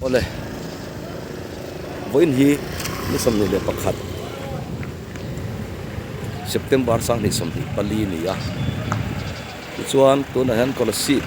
ole voin hi ni som ni le pakhat September sang ni som hi pali ni a chuan tuna han Kolasib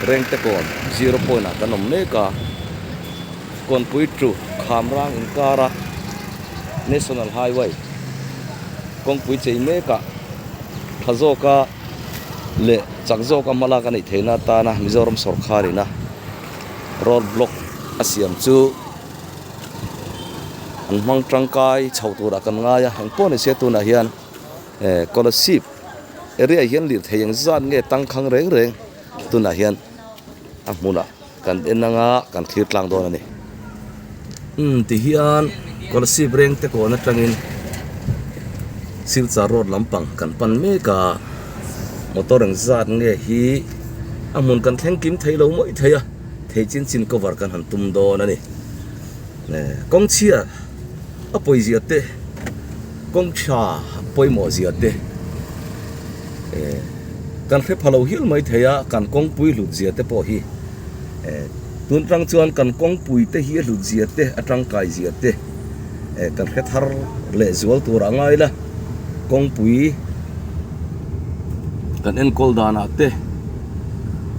Rengtekawn 0 point a kanom meka kon pui tru khamrang in kara national highway kong pui chei meka thazoka le chakzoka malaka ni theina ta na Mizoram sarkar ina road block asiam chu an mang tangkai chhautura kan nga ya hang pon se tu na hian Kolasib area hian Lirthei yang zan nge tangkhang reng reng tu na hian a hmuna kan enanga kan thlir tlang don ani ti hian Kolasib Rengtekawn atangin silcha road lampang kan pan meka motor ang zat nge hi amun kan thleng kim theilo moi theya thei chin cover kan han tum don ani kong chia apoi ziate kong cha apoi mo ziate kan khe phalo hil mai theya kan kong pui lut ziate po hi tun tang chuan kan kong pui te hi lut ziate atang kai ziate kan khe thar le zual tur angai la kong pui kan en kol dana te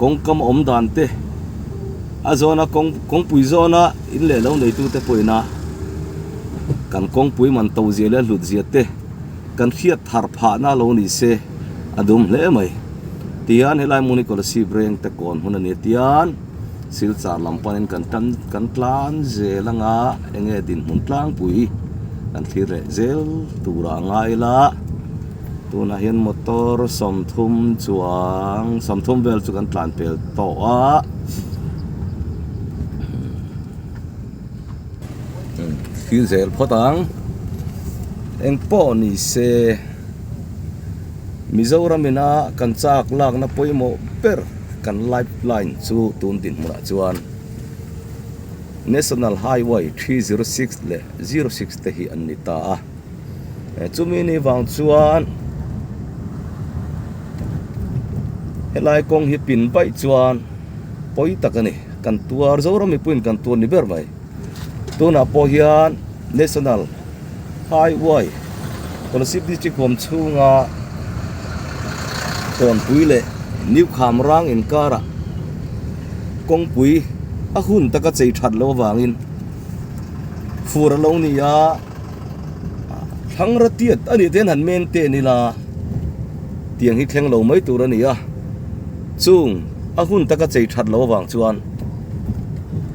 kong kam om dan te a zona kong pui zona in le lo nei tu te poina kan kong pui man to zia le lut zia te kan khiat thar pha na lo ni se adum hle mai tian helai muni Kolasib Rengtekawn hun ani tian silcha lampanin kan tlan zelanga enge din hun tlang pui kan thire zel tura ngai la tuna hian motor somthum chuang somthum bel chu kan tlan pel to a khi zel photang eng po ni se Mizoram ina kan chak lak na poimo per kan lifeline chu tun din mura chuan national highway 306 le 06 te hi an ni ta a chumi ni wang chuan helai kong hi pin bai chuan poi takani kan tuar zoram ipun kan tuar ni ber mai tuna po hian national highway Kolasib district hom chunga kon pui le new khamrang in kara kong pui a hun taka chei that lo wangin fur lo ni ya thangra tiat ani ten han men te ni la tiang hi thleng lo mai tur ani ya chung a hun taka chei that lo wang chuan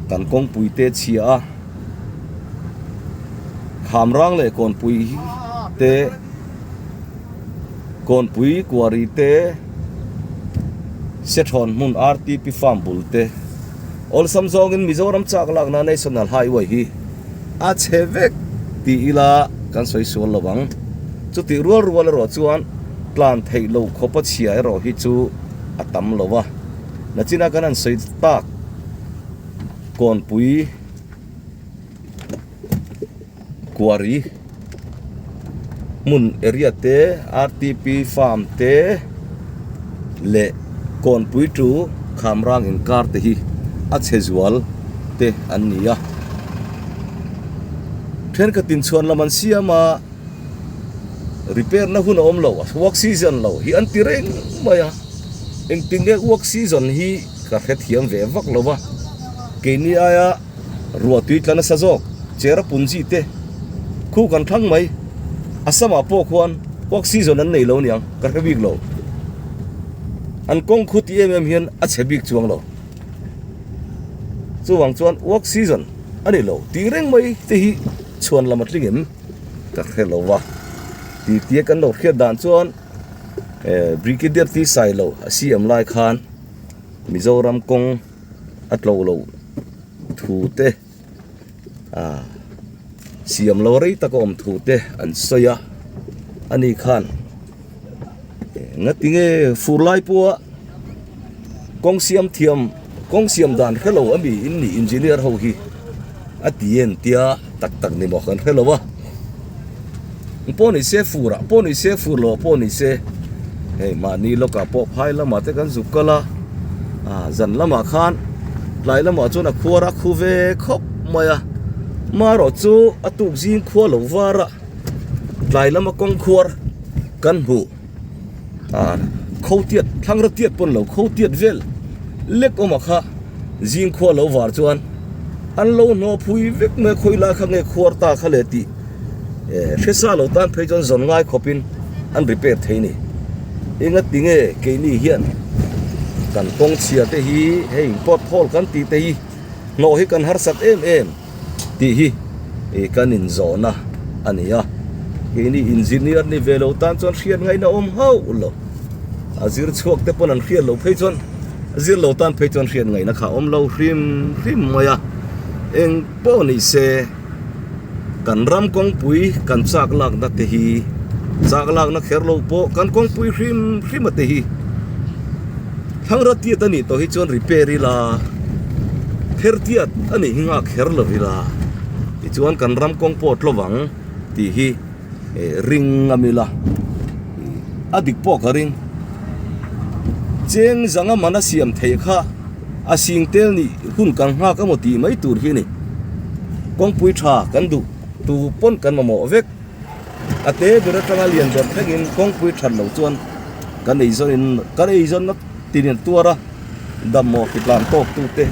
kan kong pui te chia khamrang le kon pui te kon pui kwari te sethon mun RTP farm bulte ol samjong in Mizoram chak lak na national highway hi a chevek ti ila kan soi sol lawang chu ti rual ro chuan plan thei lo khopa chia ro hi chu atam lowa na china kan an soi tak kon pui kwari mun area te RTP farm te le kon pui tu khamrang in kar te hi a chezual te ania then ka tin chuan laman siama repair na hun om lo work season lo hi an tireng maya eng tinge work season hi ka khet hiam ve vak lowa ke ni aya ruatui tlana sajok chera punji te khu kan thang mai asama po khuan work season an nei lo niang ka big lo an kong khu ti em hian a chebik chuang lo chuwang chuan work season ani lo ti reng mai te hi chuan lamat lingem ka khelo wa ti tie kan lo khia dan chuan brigadier ti sai lo asiam lai khan Mizoram kong atlo lo thu te siam lo rei ta ko om thu te an soya ani khan ngatinge furlai po kong siam thiam kong siam dan khelo ami in ni engineer ho hi atien tia tak ni mo khan khelo wa poni se fura poni se furlo poni se hey mani loka po phai lama te kan zukala zan lama khan lại là mà chỗ là khua ra khu về khóc mày mà rồi chỗ tụ riêng khua lẩu va ra lại là mà con khua căn hộ khâu tiệt thằng rất tiệt bồn lẩu khâu tiệt vel lek mà kha riêng khua lẩu va chuan ăn lâu nó phui vết mẹ khôi la khang nghe khua ta khá lệ tị phía xa lẩu tan thấy chọn dọn ngay khopin ăn repair thế này anh tiếng nghe cái này hiện cần công chia thế hi hay pot hole cần tị thế hi nó hi cần har sat em tị hi cần in zona anh ấy cái này engineer này về lẩu tan chọn khiên ngay nó hao lo azir chuộc thế pon ăn khiên lẩu thấy chọn azir lẩu tan thấy chọn khiên ngay nó khá lẩu rim maya anh po này se cần ram công pui cần chak lak na te hi chak lak na kher lo po cần công pui rim mà te hi thang ra tiat ani to hi chon repair la kher tiat ani hinga kher lo vila ti chuan cần ram công po tlawang ti hi ring amila adik po ka ring cheng zanga mana siam thei kha asing tel ni hun kang ha ka moti mai tur hi ni kong pui tha kan du tu pon kan mo vek ate bera tanga lian dot thengin kong pui than lo chuan kan ei zon na tin tuara dam mo ki plan tok tu te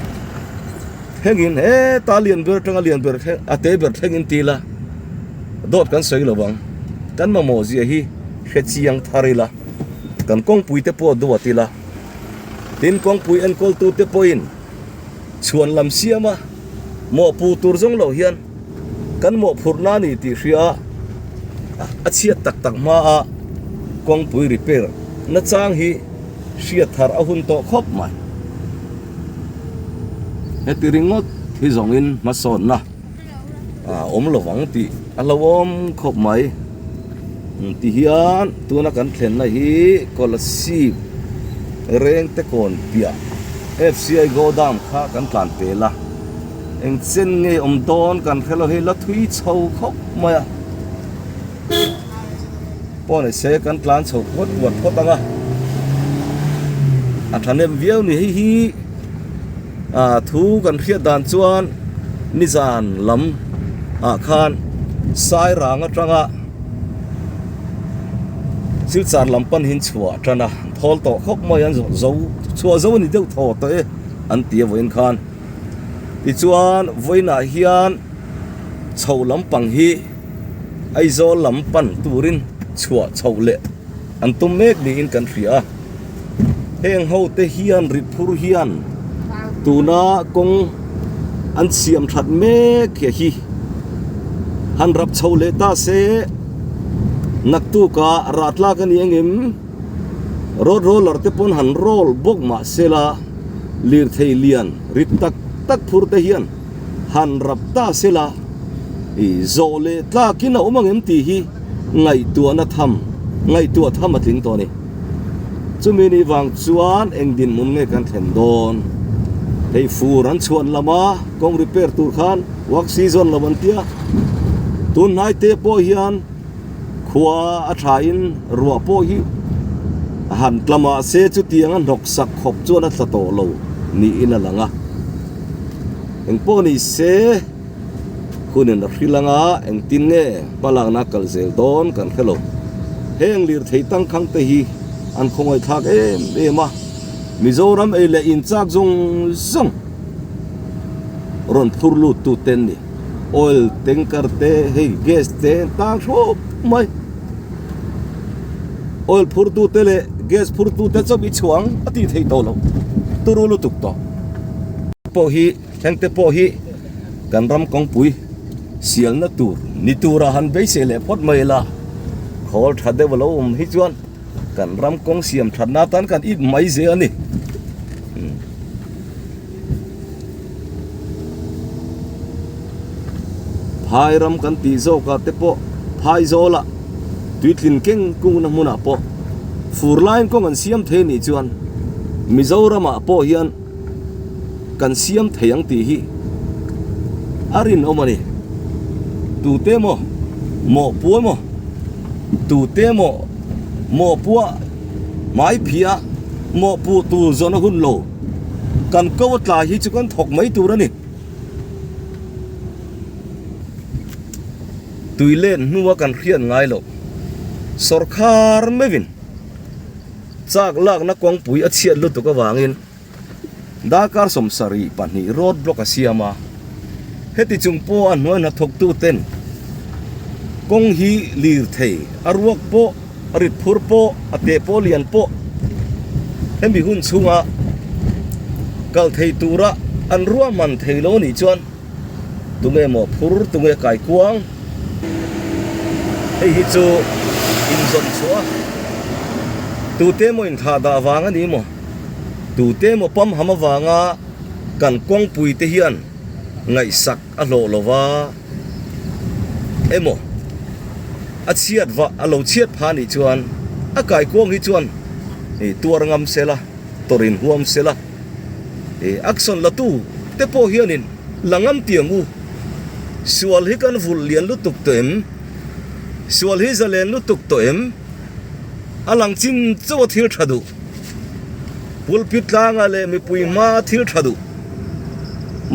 thengin he ta lian ber tanga lian ber ate ber thengin tila dot kan sei lo bang kan mo zia hi khechiang tharila kan kong pui te po do atila tin kong pui en kol tu te point chuan lam siama mo pu tur jong lo hian kan mo phurna ni ti ria achia tak ma kong pui repair na chang hi ria thar a hun to khop mai he ringot hi zong in ma son na om lo wang ti alo om khop mai ti hian tu na kan thlen na hi Kolasib Rengtekawn pia FCI godam kha kan tlan pela eng chen nge don kan khelo he la thui chho khop maya pon se kan tlan chho khot wat photanga thanem viau ni hi thu kan khia dan chuan nizan lam khan sai ranga tanga silchan lampan hin chua tana thol to khop mai an zo chua zo ni deuh tho to an tia voin khan ti chuan voina hian chho lampang hi aizo lampan turin chua chho le an tum mek ni in kan ria heng ho te hian rit phur hian tuna kong an siam that me khe hi han rap chho le ta se nak tu ka ratla kan yengim road roller te pon han roll bok ma sela Lirthei lian rit tak phur te hian han rap ta sela zole tla kina umangem ti hi ngai tua tham atling to ni chumi ni wang chuan engdin mun nge kan thlen don hei furan chuan lama kong repair tur khan work season lamantia tun nai te po hian khua a thain ruwa po hi han tlama se chu tiang an nok sak khop chuan a tla to lo ni in alanga eng po ni se kunin rilanga eng tin nge palang na kal zel don kan khelo heng Lirthei tangkhang te hi an khongoi thak ema Mizoram ele in chak zong ron phurlu tu ten ni oil tanker te hei gas te tang thop mai oil phur tu te le gas phur tu te chobi chuang ati thei to lo turulu tuk to po hi thang te po hi kan ram kong pui sial na tur ni tura han be se le phot mai la khol thade walo hi chuan kan ram kong siam thana tan kan i mai ze ani phai ram kan ti zo ka te po phai zo la tuitlin keng ku na muna po fur line kong an siam the ni chuan Mizoram po hian kan siam theyang ti hi arin omani tu te mo pu mo tu te mo pu mai phia mo pu tu zona hun lo kan câu tla hi chu kan thok mai tur ani tuilen nuwa kan khian ngai lo sarkar mevin chak lak na kong pui a chiat lu tu ka wangin dakar somsari pani road block asiama heti chungpo anwa na thok tu ten kong hi Lirthei arwak po arit phur po ate po lian po hemi hun chunga kal thei tura an ruwa man thei lo ni chuan tunge mo phur tunge kai kuang hei hi chu in zon chua tu te mo in tha da wanga ni mo tu te mo pam hama wanga kan kong pui te hian ngai sak a lo lova emo a chiat wa a lo chiat pha ni chuan a kai kuang hi chuan e tuar ngam sela torin huam sela e action la tu te po hianin langam tiangu sual hi kan vul lian lu tuk tem sual hi zalen lu tuk to em alang chin chaw thil thadu pulpit langa le mi pui ma thil thadu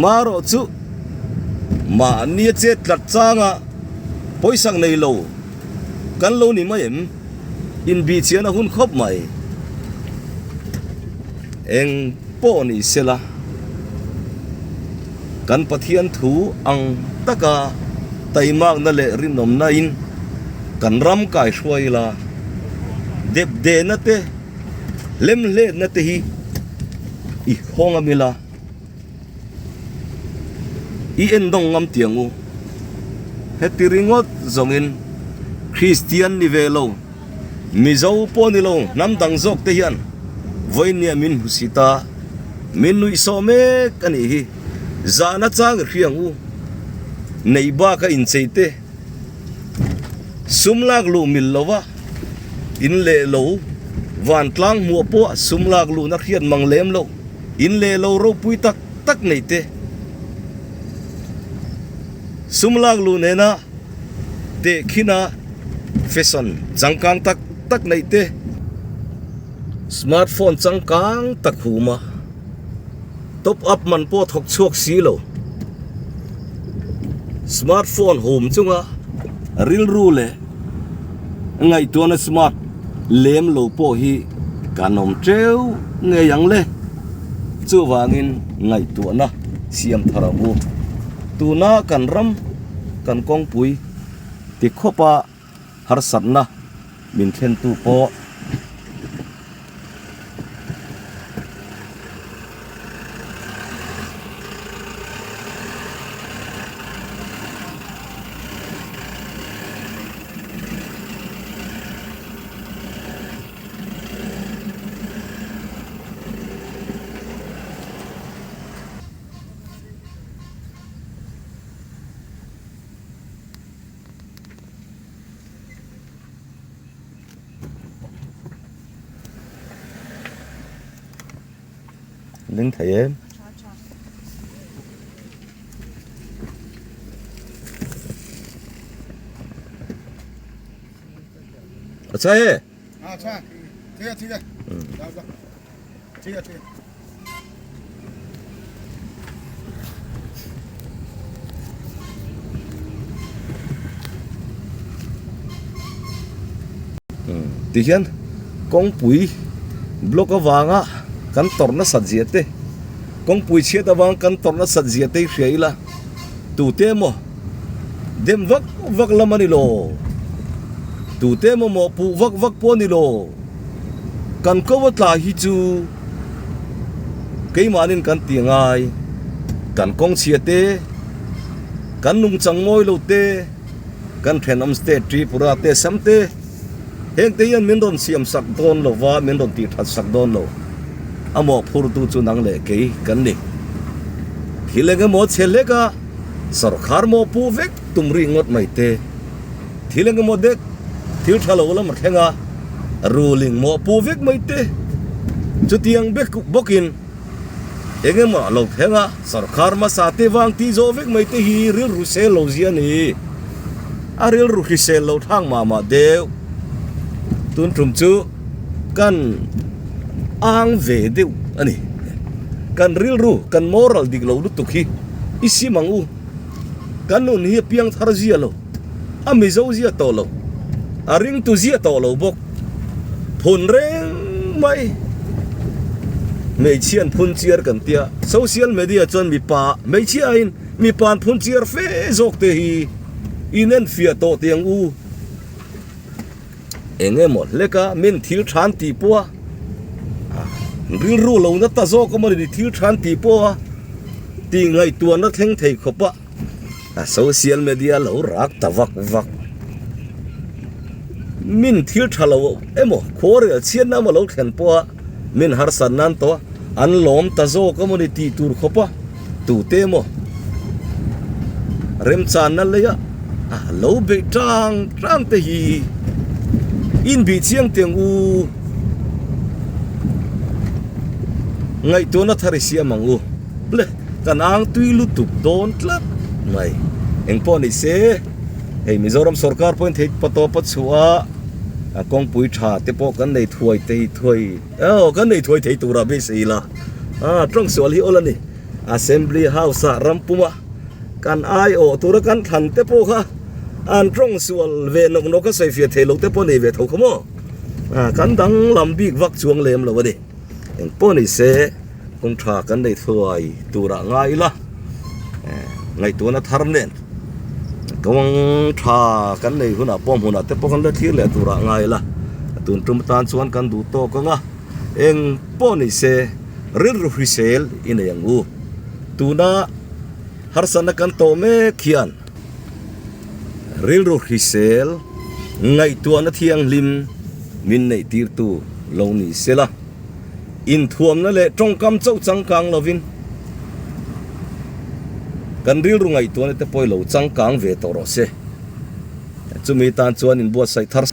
maro chu ma ni che tlat changa poisang nei lo kan lo ni mai em in bi chian a hun khop mai eng po ni sela kan pathian thu ang taka taimak na le rinom na in kan ram kai hruai la dep de na te lem le na te hi i honga mila i endong ngam tiangu hetiringot zongin Christian ni velo mizo po ni lo nam dang zok te hian voinia min husita min nui so me kani hi zana chang riangu nei ba ka in cheite sumlak lu mil lova in le lo van tlang mua po sumlak lu na khian manglem lo in le lo ro pui tak tak nei te sumlak lu ne na te khina fashion changkang tak tak nei te smartphone changkang tak huma top up man po thok chuak si lo smartphone home chunga ril ru le ngai to na smart lem lo po hi kanom treu nge yang le chu wangin ngai to na siam tharabu tu na kan ram kan kong pui ti khopa har satna min khen tu po Đứng thầy em अच्छा है अच्छा ठीक है ठीक है ठीक है ठीक है tí hiền con bụi block vanga kan torna sajete kong pui chia ta wang kan torna sajete hreila tu te mo dem vak vak lamani lo tu te mo mo pu vak vak po ni lo kan ko watla hi chu ke manin kan tiangai kan kong chia te kan nung chang ngoi lo te kan phenom state tripura te samte heng te yan min don siam sak don lo wa min don ti that sak don lo amo phur tu chu nang le ke kan ni thilenga mo chelega sarkar mo pu vek tumri ngot mai te thilenga mo dek thil thalo la ma thenga ruling mo pu vek mai te chu tiang bek bokin enge mo lo thenga sarkar ma sa te wang ti zo vek mai te hi ril ru se lo zia ni a ril ru hi se lo thang ma ma deu tun trum chu kan ang ve deu ani kan ril ru kan moral dik lo lu tukhi isi mangu kan nun hi piang thar zia lo ami zo zia to lo aring tu zia to lo bok phun reng mai mei chian phun chiar kan tia social media chon mi pa mei chia in mi pan phun chiar fe zok te hi inen fia to tiang u enge mo leka min thil than ti po ril ru lo na ta zo ko mo di thil than ti po ti ngai tua na theng thei khopa social media lo rak ta vak vak min thil thalo emo khore chian na mo lo khen po min har san nan to an lom ta zo community tur khopa tu te mo rem chan na le ya lo be tang te hi in bi chiang tiang u ngai to na thari sia mangu ble kan ang tui lu tup don tlat mai eng po ni se hei Mizoram sarkar point thei pato pat chua kong pui tha te po kan nei thuai te thuai kan nei thuai thei tura be sei la trong sual hi olani assembly house rampuma kan ai o tura kan than te po kha an trong sual ve nok nok ka sei fia thei lo te po nei ve tho khomo kan dang lam bik vak chuang lem lo wadi eng po ni se kong tha kan nei thuai tura ngai la ngai tu na thar nen kong tha kan nei huna pom huna te po kan le thir le tura ngai la tun tum tan chuan kan du to ka nga eng po ni se ril ru hrisel in yang u tuna har sana kan to me khian ril ru hrisel ngai tu na thiang lim min nei tir tu lo ni sela in thuam na le trong kam chau changkang lovin kan ril ru ngai tu na te poi lo changkang ve to ro se chumi tan chuan in buat sai thar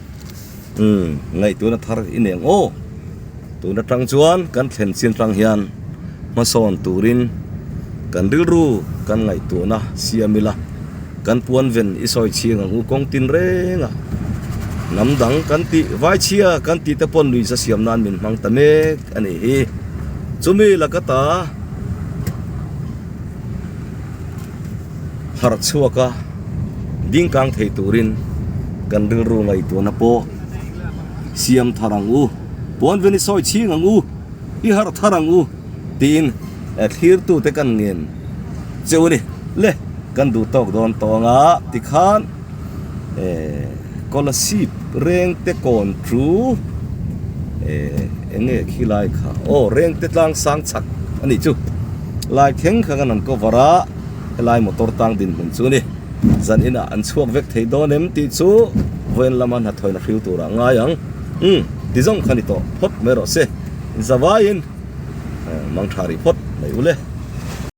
ngai tu na thar in eng o tu na tang chuan kan thlen chin tang hian ma son turin kan ril ru kan ngai tu na siamila kan puan ven isoi chiang ang kong tin renga nam dang kan ti vai chia kan ti te pon lui sa siam nan min mang ta me ani hi chumi lakata har chuaka ding kang thei turin kan ril ru ngai tu na po siam tharang u puan ven isoi chiang ang u I har tharang u tin thir tu te kan ngin cheuni le kan du tok don to nga ti khan Kolasib Rengtekawn tru enge khilai kha Rengtetlangsang chak ani chu lai theng kha kan ko wara lai motor tang din mun chu ni zan ina an chuak vek thei don em ti chu wen laman ha thoina hriu tura nga yang ti zong khani to phot mero se zawain mang thari phot mai ule